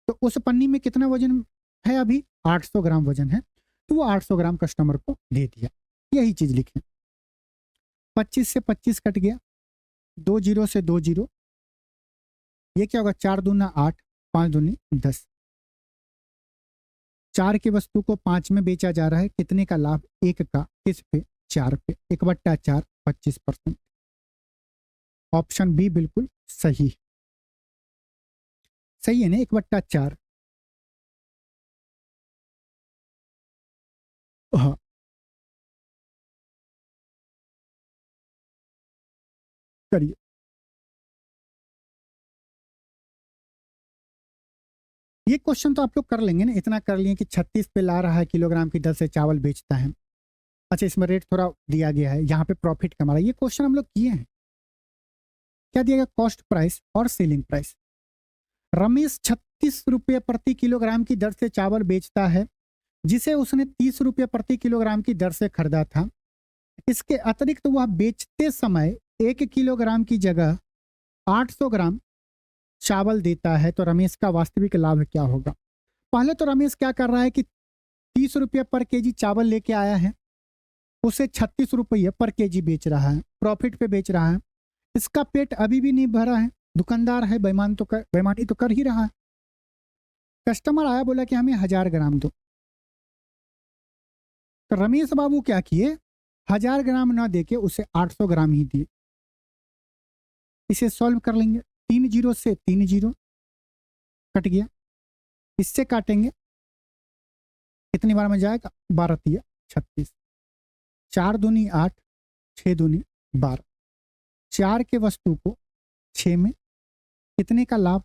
तो उस पन्नी में कितना वजन है? अभी 800 ग्राम वजन है, तो वो 800 ग्राम कस्टमर को दे दिया। यही चीज लिखें। 25 से 25 कट गया, 2 जीरो से 2 जीरो, ये क्या होगा? 4 दूना 8, 5 दूनी 10। 4 की वस्तु को 5 में बेचा जा रहा है, कितने का लाभ? 1 का। किस पे? 4 पे। 1/4, 25%। ऑप्शन बी बिल्कुल सही, सही है ना? 1/4। हाँ, करिए। ये क्वेश्चन तो आप लोग कर लेंगे ना, इतना कर लिए कि 36 पे ला रहा है किलोग्राम की दर से चावल बेचता है। अच्छा, इसमें रेट थोड़ा दिया गया है, यहाँ पे प्रॉफिट कमा रहा है। ये क्वेश्चन हम लोग किए हैं। क्या दिया गया? कॉस्ट प्राइस और सेलिंग प्राइस। रमेश 36 रुपये प्रति किलोग्राम की दर से चावल बेचता है, जिसे उसने 30 रुपये प्रति किलोग्राम की दर से खरीदा था। इसके अतिरिक्त वह बेचते समय 1 किलोग्राम की जगह 800 ग्राम चावल देता है, तो रमेश का वास्तविक लाभ क्या होगा? पहले तो रमेश क्या कर रहा है कि 30 रुपये पर केजी चावल लेके आया है, उसे 36 रुपये पर केजी बेच रहा है, प्रॉफिट पे बेच रहा है। इसका पेट अभी भी नहीं भरा है, दुकानदार है, बेईमानी तो कर ही रहा है। कस्टमर आया, बोला कि हमें 1000 ग्राम दो, तो रमेश बाबू क्या किए, 1000 ग्राम ना देके उसे 800 ग्राम ही दिए। इसे सॉल्व कर लेंगे, 3 जीरो से 3 जीरो कट गया, इससे काटेंगे कितनी बार में जाएगा, 12 तिया 36, 4 दूनी 8, 6 दूनी 12, 4 के वस्तु को 6 में, कितने का लाभ,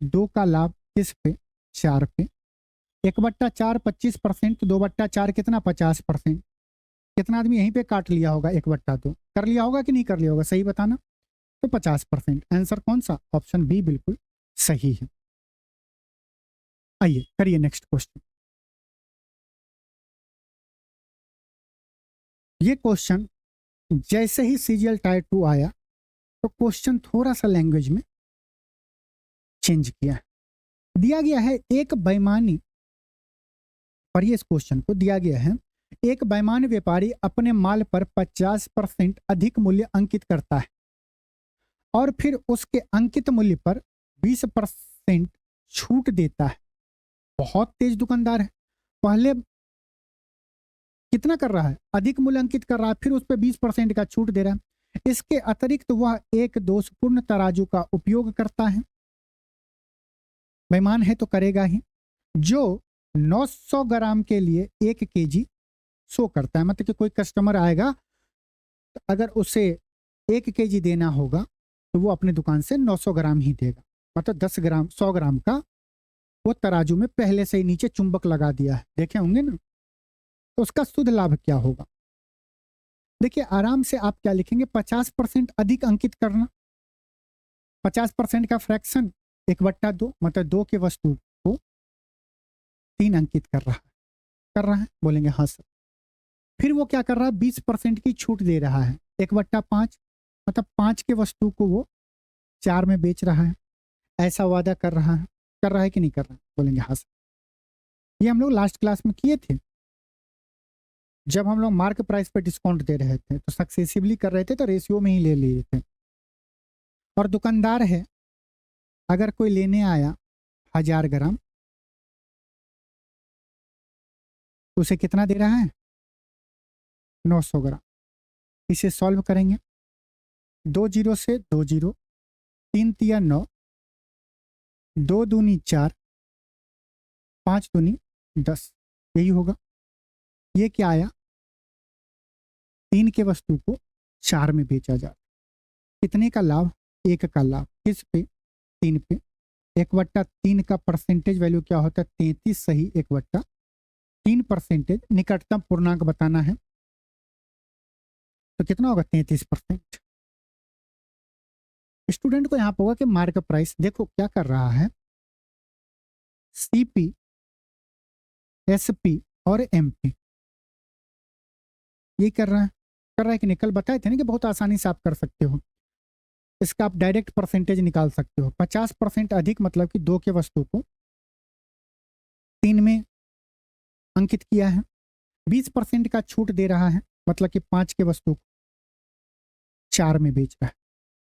2 का लाभ, किस पे, 4 पे, 1/4 25%, 2/4 कितना, 50%। कितना आदमी यहीं पे काट लिया होगा, 1/2 कर लिया होगा कि नहीं कर लिया होगा, सही बताना। तो 50%। आंसर कौन सा, ऑप्शन बी बिल्कुल सही है। आइए करिए नेक्स्ट क्वेश्चन। ये क्वेश्चन जैसे ही सीजीएल टायर 2 आया तो क्वेश्चन थोड़ा सा लैंग्वेज में चेंज किया है। दिया गया है एक बेईमानी, पढ़िए इस क्वेश्चन को। दिया गया है एक बेईमान व्यापारी अपने माल पर 50% अधिक मूल्य अंकित करता है और फिर उसके अंकित मूल्य पर 20% छूट देता है। बहुत तेज दुकानदार है, पहले कितना कर रहा है, अधिक मूल्य अंकित कर रहा है, फिर उस पर 20% का छूट दे रहा है। इसके अतिरिक्त वह एक दोषपूर्ण तराजू का उपयोग करता है, बेईमान है तो करेगा ही, जो 900 ग्राम के लिए 1 केजी शो करता है। मतलब कि कोई कस्टमर आएगा तो अगर उसे 1 केजी देना होगा तो वो अपनी दुकान से 900 ग्राम ही देगा। मतलब 10 ग्राम 100 ग्राम का वो तराजू में पहले से ही नीचे चुंबक लगा दिया है, देखे होंगे ना। तो उसका शुद्ध लाभ क्या होगा? देखिए आराम से आप क्या लिखेंगे, 50% अधिक अंकित करना, 50% का फ्रैक्शन 1/2, मतलब 2 के वस्तु को 3 अंकित कर रहा है, बोलेंगे हाँ सर। फिर वो क्या कर रहा है, 20% की छूट दे रहा है, 1/5, मतलब 5 के वस्तु को वो 4 में बेच रहा है। ऐसा वादा कर रहा है कि नहीं कर रहा है, बोलेंगे हाँ सर। ये हम लोग लास्ट क्लास में किए थे, जब हम लोग मार्क प्राइस पे डिस्काउंट दे रहे थे तो सक्सेसिवली कर रहे थे, तो रेशियो में ही ले लिए थे। और दुकानदार है, अगर कोई लेने आया 1000 ग्राम, तो उसे कितना दे रहा है, 900 ग्राम। इसे सॉल्व करेंगे, 2 जीरो से 2 जीरो, 3 तिया 9, 2 दूनी 4, 5 दूनी 10, यही होगा। ये क्या आया, 3 के वस्तु को 4 में बेचा जा रहा है। कितने का लाभ, 1 का लाभ, किस पे, 3 पे। 1/3 का परसेंटेज वैल्यू क्या होता है, 33 सही, 1/3% निकटतम पूर्णांक बताना है, तो कितना होगा, 33%। स्टूडेंट को यहां पर होगा कि मार्क प्राइस, देखो क्या कर रहा है, सीपी, एसपी और एमपी, ये कर रहा है कि नहीं। कल बताए थे ना कि बहुत आसानी से आप कर सकते हो, इसका आप डायरेक्ट परसेंटेज निकाल सकते हो। 50% अधिक मतलब कि 2 के वस्तु को 3 में अंकित किया है, 20% का छूट दे रहा है, मतलब कि 5 के वस्तु को 4 में बेच रहा है,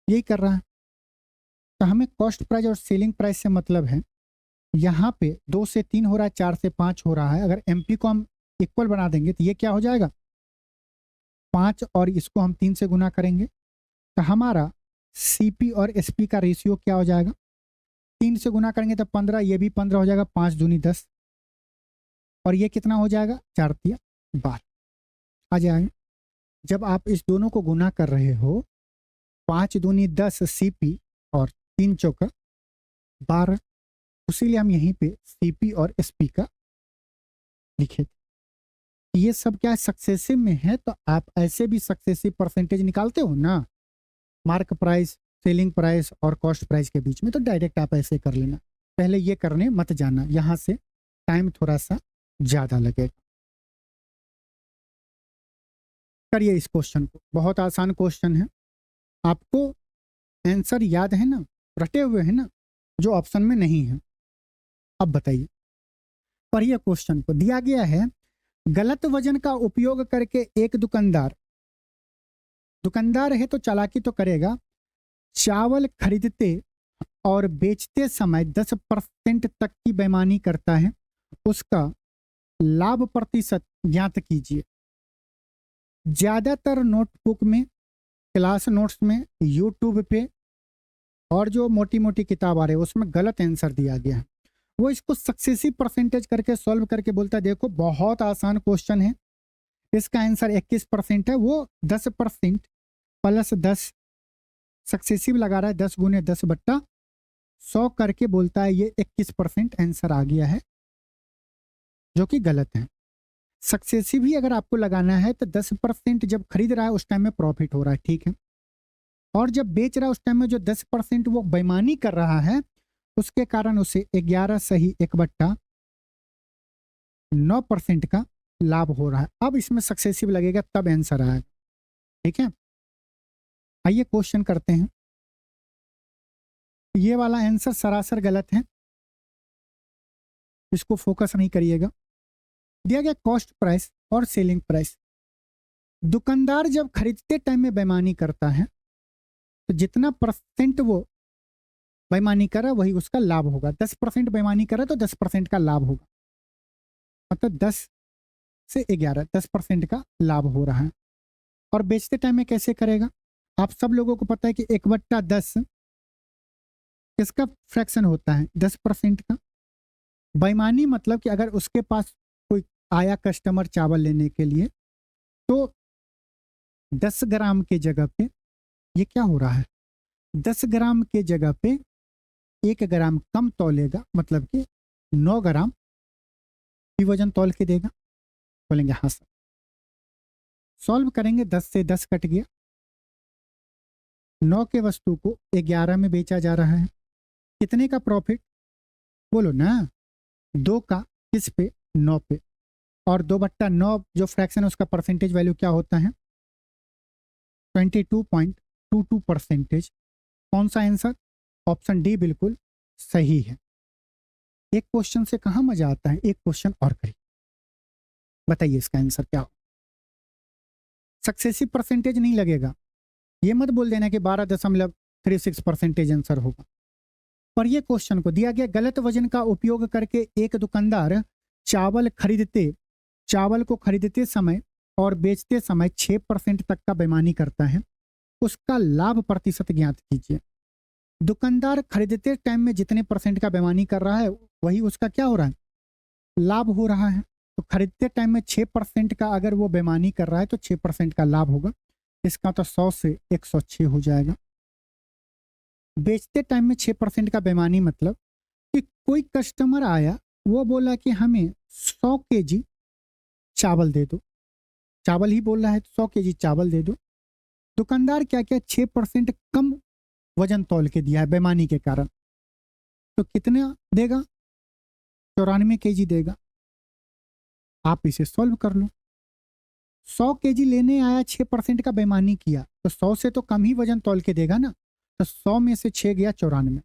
यही कर रहा है। तो हमें कॉस्ट प्राइस और सेलिंग प्राइस से मतलब है, यहाँ पे 2 से 3 हो रहा है, 4 से 5 हो रहा है। अगर एमपी को हम इक्वल बना देंगे तो ये क्या हो जाएगा, 5, और इसको हम 3 से गुना करेंगे तो हमारा सीपी और एसपी का रेशियो क्या हो जाएगा, 3 से गुना करेंगे तो 15, ये भी 15 हो जाएगा, 5 दूनी 10, और ये कितना हो जाएगा, 4 तिया 12 आ जाएगा। जब आप इस दोनों को गुना कर रहे हो, 5 दूनी 10 सीपी और 3 चौका 12, इसीलिए हम यहीं पे सीपी और एसपी का लिखे थे। ये सब क्या है, सक्सेसिव में है, तो आप ऐसे भी सक्सेसिव परसेंटेज निकालते हो ना, मार्क प्राइस, सेलिंग प्राइस और कॉस्ट प्राइस के बीच में, तो डायरेक्ट आप ऐसे कर लेना। पहले ये करने मत जाना, यहाँ से टाइम थोड़ा सा ज़्यादा लगेगा। करिए इस क्वेश्चन को, बहुत आसान क्वेश्चन है। आपको आंसर याद है ना, रटे हुए है ना, जो ऑप्शन में नहीं है। अब बताइए, पढ़िए क्वेश्चन को। दिया गया है गलत वजन का उपयोग करके एक दुकानदार है तो चालाकी तो करेगा, चावल खरीदते और बेचते समय 10% तक की बेईमानी करता है, उसका लाभ प्रतिशत ज्ञात कीजिए। ज्यादातर नोटबुक में, क्लास नोट्स में, यूट्यूब पे और जो मोटी मोटी किताब आ रही है उसमें गलत आंसर दिया गया है। वो इसको सक्सेसिव परसेंटेज करके सॉल्व करके बोलता है देखो बहुत आसान क्वेश्चन है, इसका आंसर 21% है। वो 10% प्लस 10 सक्सेसिव लगा रहा है, 10 गुने 10/100 करके बोलता है ये 21% आंसर आ गया है, जो कि गलत है। सक्सेसिव ही अगर आपको लगाना है तो 10% जब खरीद रहा है उस टाइम में प्रॉफिट हो रहा है, ठीक है, और जब बेच रहा है उस टाइम में जो 10% वो बेईमानी कर रहा है उसके कारण उसे 11 सही 1/9% का लाभ हो रहा है। अब इसमें सक्सेसिव लगेगा तब आंसर आएगा, ठीक है। आइए क्वेश्चन करते हैं। ये वाला आंसर सरासर गलत है, इसको फोकस नहीं करिएगा। दिया गया कॉस्ट प्राइस और सेलिंग प्राइस। दुकानदार जब खरीदते टाइम में बेईमानी करता है तो जितना परसेंट वो बेईमानी कर रहा है वही उसका लाभ होगा। 10% बेईमानी कर रहा है तो 10% का लाभ होगा, मतलब 10 से 11 10% का लाभ हो रहा है। और बेचते टाइम में कैसे करेगा, आप सब लोगों को पता है कि 1/10 किसका फ्रैक्शन होता है, 10% का। बेईमानी मतलब कि अगर उसके पास कोई आया कस्टमर चावल लेने के लिए तो 10 ग्राम के जगह पे ये क्या हो रहा है, 10 ग्राम के जगह पे 1 ग्राम कम तौलेगा, मतलब कि 9 ग्राम की वजन तौल के देगा। बोलेंगे हाँ सर। सॉल्व करेंगे, 10 से 10 कट गया, 9 के वस्तु को 11 में बेचा जा रहा है। कितने का प्रॉफिट बोलो ना, 2 का किस पे, 9 पे, और 2/9 जो फ्रैक्शन है उसका परसेंटेज वैल्यू क्या होता है, 22.22%। कौन सा आंसर, ऑप्शन डी बिल्कुल सही है। एक क्वेश्चन से कहाँ मजा आता है, एक क्वेश्चन और करिए, बताइए इसका आंसर क्या हो। सक्सेसिव परसेंटेज नहीं लगेगा, ये मत बोल देना कि 12.36% आंसर होगा। पर ये क्वेश्चन को दिया गया गलत वजन का उपयोग करके एक दुकानदार चावल को खरीदते समय और बेचते समय 6% तक का बेईमानी करता है, उसका लाभ प्रतिशत ज्ञात कीजिए। दुकानदार खरीदते टाइम में जितने परसेंट का बेईमानी कर रहा है वही उसका क्या हो रहा है, लाभ हो रहा है। तो खरीदते टाइम में 6% का अगर वो बेईमानी कर रहा है तो 6% का लाभ होगा, इसका तो 100 से 106 हो जाएगा। बेचते टाइम में 6% का बेईमानी मतलब कि कोई कस्टमर आया, वो बोला कि हमें 100 kg चावल दे दो, चावल ही बोल रहा है तो 100 kg चावल दे दो। दुकानदार क्या क्या 6% कम वजन तौल के दिया है बेईमानी के कारण, तो कितना देगा, 94 kg देगा। आप इसे सॉल्व कर लो। 100 kg लेने आया, 6% का बेईमानी किया तो 100 से तो कम ही वजन तौल के देगा ना, तो 100 में से 6 गया 94।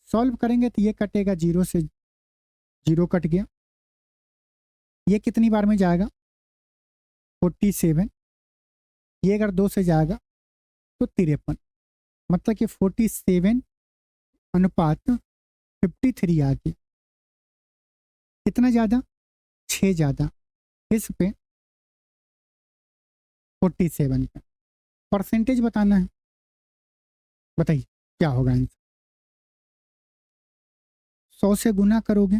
सॉल्व करेंगे तो ये कटेगा, 0 से 0 कट गया, ये कितनी बार में जाएगा, 47। ये अगर 2 से जाएगा तो 53, मतलब कि 47 अनुपात 53 आ गया। कितना ज़्यादा, 6 ज़्यादा, इस पे 47 पे। परसेंटेज बताना है, बताइए क्या होगा आंसर। 100 से गुना करोगे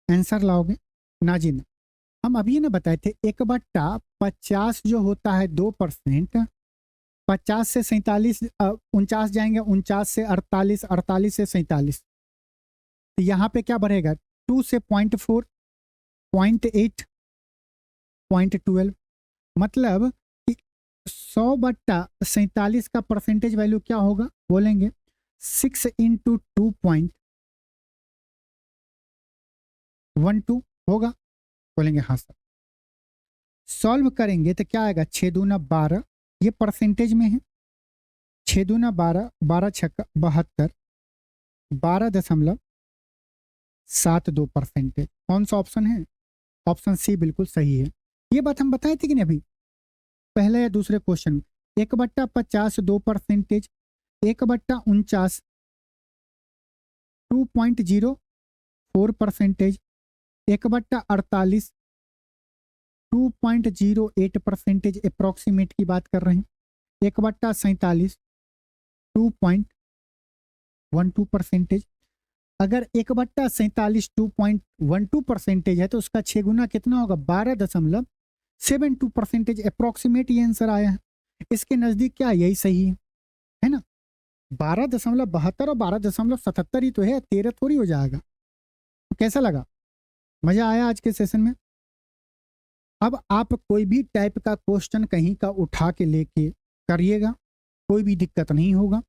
आंसर लाओगे ना जी ना। हम अभी ना बताए थे 1/50 जो होता है 2%, 50 से 47 49 जाएंगे, 49 से 48, 48 से 47, तो यहाँ पे क्या बढ़ेगा, 2 से 0.4, 0.8, 0.12, मतलब कि 100/47 का परसेंटेज वैल्यू क्या होगा? बोलेंगे 6 × 2.12 होगा। बोलेंगे हाँ सर। सॉल्व करेंगे तो क्या आएगा? 6 दूना 12, ये परसेंटेज में है। 6 दूना 12, 12 छक्का 72, 12.72 परसेंटेज। कौन सा ऑप्शन है? ऑप्शन सी बिल्कुल सही है। ये बात हम बताए थे कि नहीं अभी पहले या दूसरे क्वेश्चन में? 1/50 2 परसेंटेज, 1/49 2.04 परसेंटेज, 1/48 2.08 परसेंटेज अप्रॉक्सीमेट की बात कर रहे हैं, 1/47 2.12 परसेंटेज। अगर 1/47 2.12 परसेंटेज है तो उसका 6 गुना कितना होगा? 12.72 परसेंटेज अप्रॉक्सीमेट ये आंसर आया है। इसके नज़दीक क्या यही सही है ना? 12.72 और 12.77 ही तो है, 13 थोड़ी हो जाएगा। तो कैसा लगा? मजा आया आज के सेशन में? अब आप कोई भी टाइप का क्वेश्चन कहीं का उठा के लेके करिएगा, कोई भी दिक्कत नहीं होगा।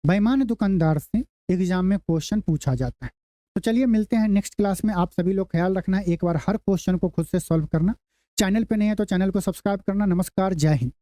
बेईमान दुकानदार से एग्जाम में क्वेश्चन पूछा जाता है। तो चलिए मिलते हैं नेक्स्ट क्लास में। आप सभी लोग ख्याल रखना, एक बार हर क्वेश्चन को खुद से सॉल्व करना। चैनल पे नहीं है तो चैनल को सब्सक्राइब करना। नमस्कार, जय हिंद।